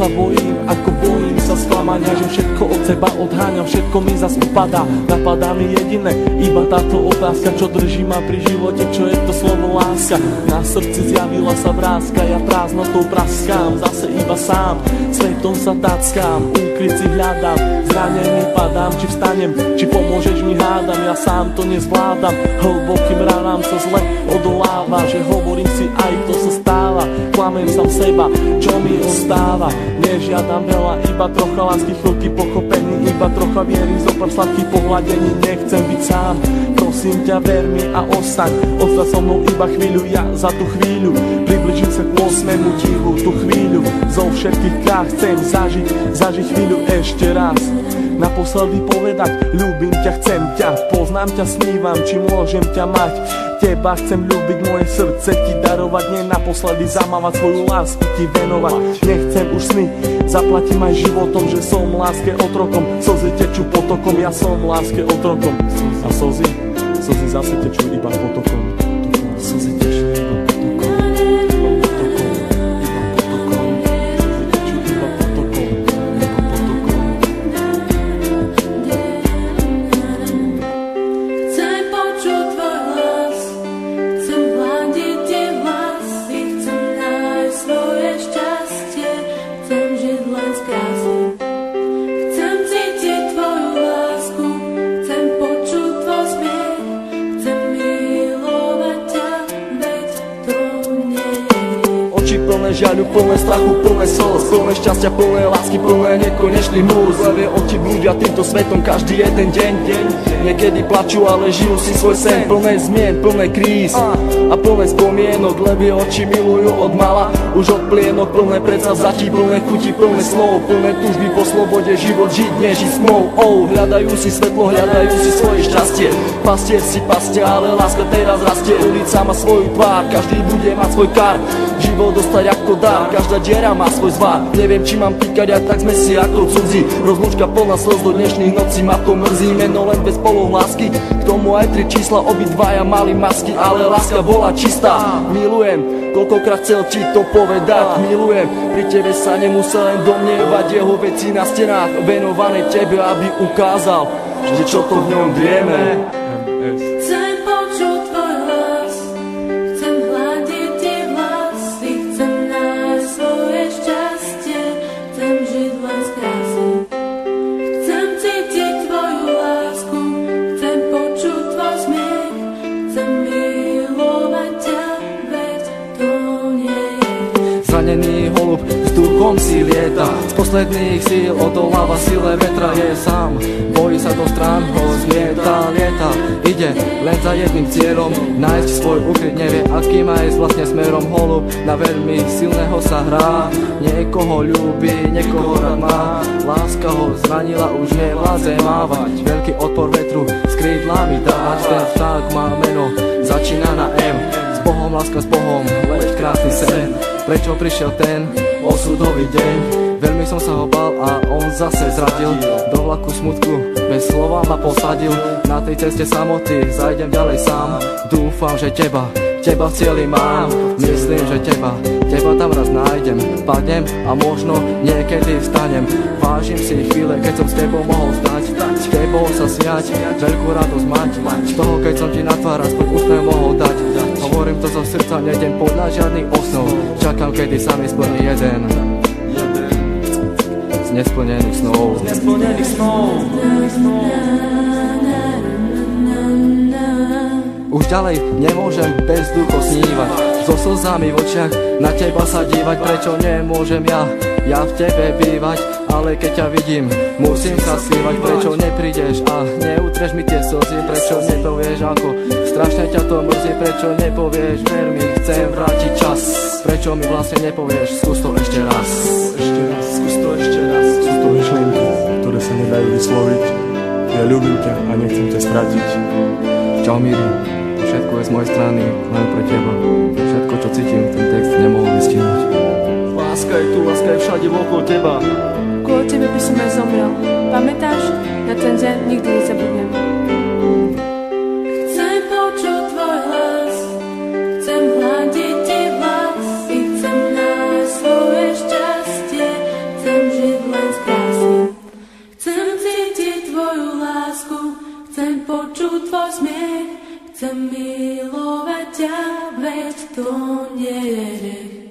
sa bojím, ako bojím sa sklamania, že všetko od seba odháňam, všetko mi zas upadá. Napadá mi jediné, iba táto otázka, čo drží ma pri živote, čo je to slovo láska. Na srdci zjavila sa vrázka, ja prázdnotou praskám, zase iba sám, svetom sa tackám, úkryt si hľadám, zranený padám, či vstanem, či pomôžeš mi hádam, ja sám to nezvládam, hlbokým ranám sa zle odoláva, že hovorím si aj to sa stáva, klamem sám seba, čo mi ostáva, nežiadam veľa, iba trocha lásky, chvíľky pochopení, iba trocha viery, zopár sladkých pohľadení, nechcem byť sám, prosím ťa ver mi a ostaň so mnou iba chvíľu, ja za tú chvíľu približím sa k 8. tichu, tú chvíľu zo všetkých krát chcem zažiť chvíľu ešte raz, naposledy povedať ľúbim ťa, chcem ťa, poznám ťa, snívam, či môžem ťa mať, teba chcem ľúbiť, moje srdce ti darovať, nie naposledy zamávať, svoju lásku ti venovať, nechcem už sny, zaplatím aj životom, že som láske otrokom, slzy tečú potokom, ja som láske otrokom a slzy zase tečú iba potokom. Slzy tečú iba potokom, Chcem počuť tvoj hlas, chcem hľadiť tie vlasy, chcem nájsť svoje šťastie, chcem žiť len z krásy. Chcem cítiť tvoju lásku, chcem počuť tvoj smiech, chcem milovať ťa, veď to nie je. Oči plné žiaľu, plné strachu, plné slz, plné šťastia, plné lásky, plné nekonečných múz. Levie oči blúdia týmto svetom každý jeden deň. Niekedy plačú, ale žijú si svoj sen, plné zmien, plné kríz a plné spomienok. Levie oči milujú od mala, už od plienok, plné predsavzatí, plné chuti, plné slov, plné túžby po slobode, život žiť, nežiť s tmou. Hľadajú si svetlo, hľadajú si svoje šťastie, pastier si pastia, ale láska teraz rastie. Ulica má svoju tvár, každý bude mať svoj kar, život dostať ako dar, každá diera má svoj zvar. Neviem, či mám týkať, a tak sme si ako cudzí. Rozlúčka plná slz do dnešných nocí, ma to mrzí, meno len bez polohlásky. K tomu aj 3 čísla, obidvaja mali masky, ale láska bola čistá. Milujem, koľkokrát chcel ti to povedať, milujem, pri tebe sa nemusel len domnievať, jeho veci na stenách venované tebe, aby ukázal, že čo to v ňom vieme. Chcem počuť tvoj hlas, chcem hľadiť tie vlasy, chcem nájsť svoje šťastie, chcem žiť len z krásy. Chcem cítiť tvoju lásku, chcem počuť tvoj smiech, chcem milovať ťa, veď to nie je. Zranený holub s duchom si lieta, z posledných síl odoláva sile vetra, je sám, bojí sa do strán, ho zmieta, lieta, ide len za jedným cieľom, nájsť svoj ukryt, nevie aký má ísť vlastne smerom. Holub na veľmi silného sa hrá, niekoho ľúbi, niekoho rád má, láska ho zranila, už nevládze mávať, veľký odpor vetru s krídlami dať, ten vták má meno, začína na M, s Bohom, láska s Bohom, leď krásny sen. Prečo prišiel ten osudový deň? Veľmi som sa ho bál a on zase zradil, do vlaku smutku bez slova ma posadil. Na tej ceste samoty zajdem ďalej sám, dúfam, že teba v cieli mám. Myslím, že teba tam raz nájdem, padnem a možno niekedy vstanem. Vážim si chvíle, keď som s tebou mohol stať, s tebou sa smiať, veľkú radosť mať, z toho keď som ti na tvár aspoň úsmev mohol dať. Hovorím to zo srdca, nejdem podľa žiadnych osnov, čakám, kedy sa mi splní jeden z nesplnených snov. Už ďalej nemôžem bez ducho snívať, so slzami v očiach na teba sa dívať. Prečo nemôžem ja v tebe bývať, ale keď ťa vidím, musím sa skrývať. Prečo neprídeš a neutreš mi tie slzy, prečo nepovieš, ako strašne ťa to mrzí. Prečo nepovieš, ver mi, chcem vrátiť čas. Prečo mi vlastne nepovieš, skús to ešte raz. Skús to ešte raz. Sú to myšlienky, ktoré sa nedajú vysloviť. Ja ľúbim ťa a nechcem ťa stratiť. Čau Miri, všetko je z mojej strany, len pre teba. Všetko, čo cítim, ten text nemohol vystihnúť. Láska je tu, láska je všade okolo teba. Kvôli tebe by som aj zomrel. Pamätáš? Na ten deň nikdy nezabudnem. Chcem počuť tvoj hlas, chcem hľadiť tie vlasy, chcem nájsť svoje šťastie, lásku, chcem počuť tvoj smiech, chcem milovať ťa, veď to nie je hriech.